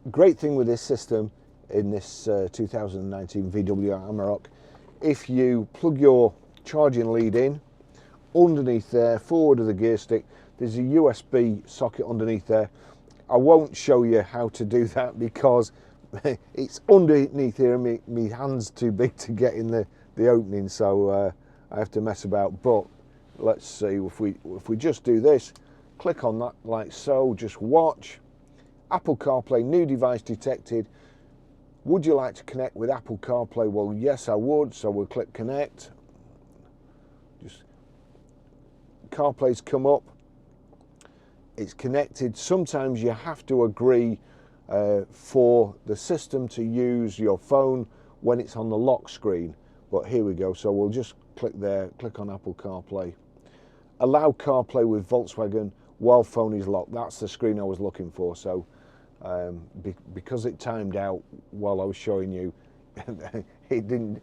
great thing with this system in this 2019 VW Amarok, if you plug your charging lead in, underneath there, forward of the gear stick, there's a USB socket underneath there. I won't show you how to do that because it's underneath here and my hand's too big to get in the opening, so I have to mess about. But let's see, if we just do this, click on that like so, just watch. Apple CarPlay, new device detected. Would you like to connect with Apple CarPlay? Well, yes, I would, so we'll click connect. Just CarPlay's come up, it's connected. Sometimes you have to agree for the system to use your phone when it's on the lock screen, but here we go. So we'll just click there, click on Apple CarPlay. Allow CarPlay with Volkswagen while phone is locked. That's the screen I was looking for. So because it timed out while I was showing you, it didn't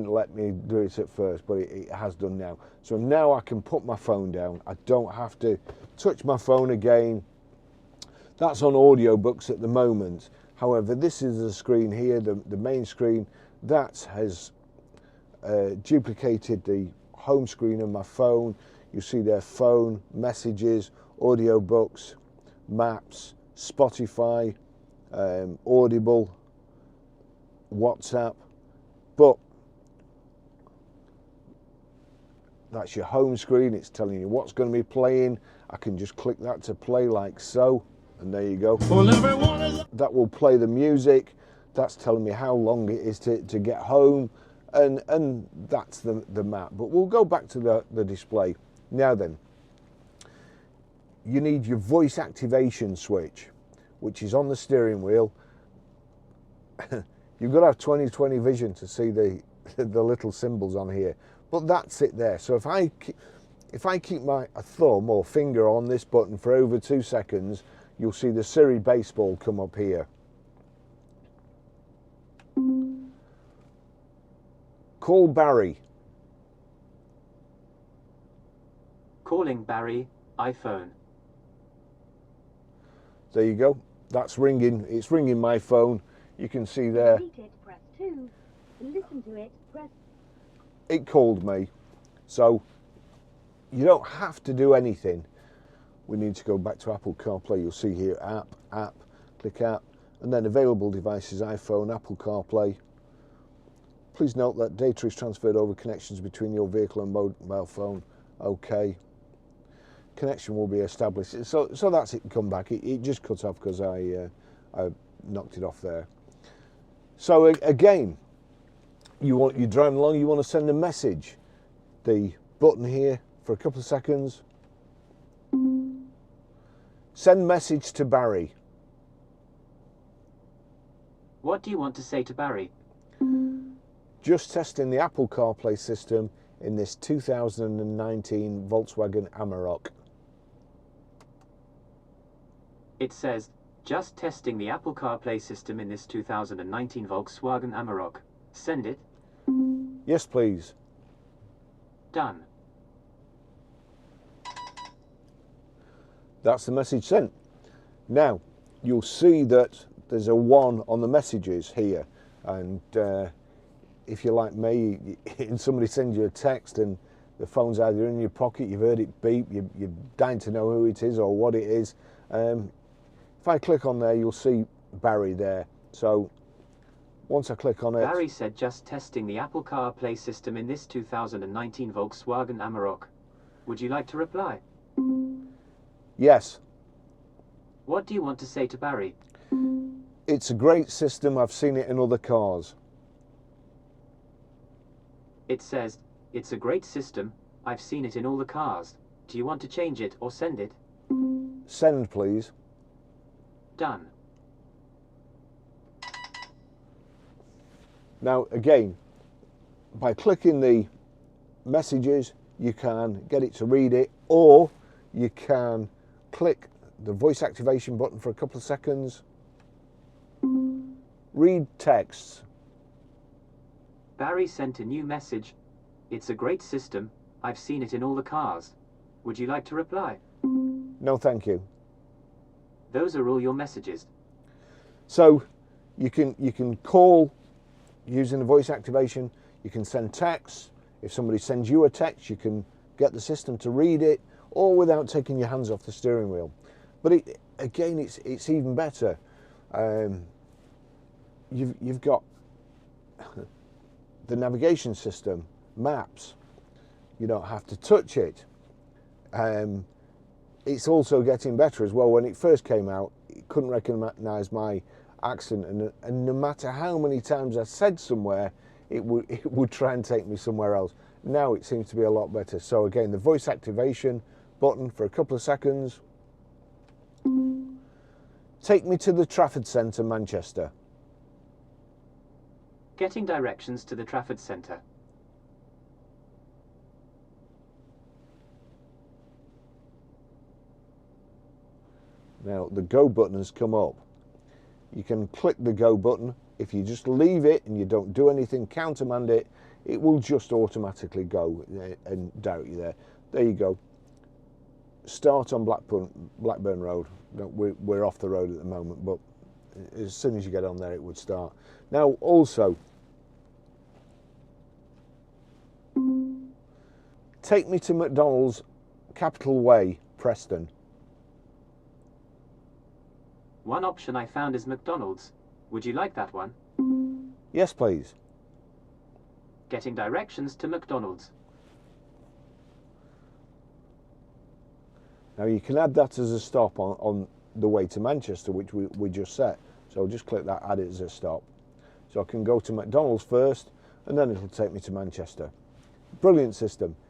let me do it at first, but it has done now. So now I can put my phone down. I don't have to touch my phone again. That's on audiobooks at the moment. However, this is the screen here, the main screen, that has duplicated the home screen of my phone. You see there, phone, messages, audiobooks, maps, Spotify, Audible, WhatsApp. But that's your home screen. It's telling you what's going to be playing. I can just click that to play like so, and there you go. That will play the music. That's telling me how long it is to get home, and that's the map. But we'll go back to the display. Now then, you need your voice activation switch, which is on the steering wheel. You've got to have 20/20 vision to see the little symbols on here, but that's it there. So if I keep my thumb or finger on this button for over 2 seconds, you'll see the Siri baseball come up here. Call Barry. Calling Barry, iPhone. There you go. That's ringing. It's ringing my phone. You can see there. Repeat it, press 2. Listen to it, press. It called me. So you don't have to do anything. We need to go back to Apple CarPlay. You'll see here app, click app, and then available devices, iPhone, Apple CarPlay. Please note that data is transferred over connections between your vehicle and mobile phone. Okay. Connection will be established. So that's it. Come back. It just cut off because I knocked it off there. So again, you're driving along. You want to send a message. The button here for a couple of seconds. Send message to Barry. What do you want to say to Barry? Just testing the Apple CarPlay system in this 2019 Volkswagen Amarok. It says, just testing the Apple CarPlay system in this 2019 Volkswagen Amarok. Send it. Yes, please. Done. That's the message sent. Now, you'll see that there's a 1 on the messages here. And if you're like me, and somebody sends you a text and the phone's either in your pocket, you've heard it beep, you're dying to know who it is or what it is. If I click on there, you'll see Barry there. So once I click on it... Barry said just testing the Apple CarPlay system in this 2019 Volkswagen Amarok. Would you like to reply? Yes. What do you want to say to Barry? It's a great system. I've seen it in other cars. It says, it's a great system. I've seen it in all the cars. Do you want to change it or send it? Send, please. Done. Now, again, by clicking the messages, you can get it to read it, or you can click the voice activation button for a couple of seconds. Read texts. Barry sent a new message. It's a great system. I've seen it in all the cars. Would you like to reply? No, thank you. Those are all your messages. So you can call using the voice activation. You can send texts. If somebody sends you a text, you can get the system to read it, all without taking your hands off the steering wheel. But again, it's even better. You've got the navigation system, maps. You don't have to touch it. It's also getting better as well. When it first came out, it couldn't recognise my accent, and no matter how many times I said somewhere, it would try and take me somewhere else. Now it seems to be a lot better. So again, the voice activation button for a couple of seconds. Take me to the Trafford Centre, Manchester. Getting directions to the Trafford Centre. Now the go button has come up. You can click the go button. If you just leave it and you don't do anything, countermand it, it will just automatically go and direct you there. There you go. Start on Blackburn Road. We're off the road at the moment, but as soon as you get on there, it would start. Now also, take me to McDonald's, Capital Way, Preston. One option I found is McDonald's. Would you like that one? Yes, please. Getting directions to McDonald's. Now you can add that as a stop on the way to Manchester, which we just set. So I'll just click that, add it as a stop. So I can go to McDonald's first, and then it'll take me to Manchester. Brilliant system.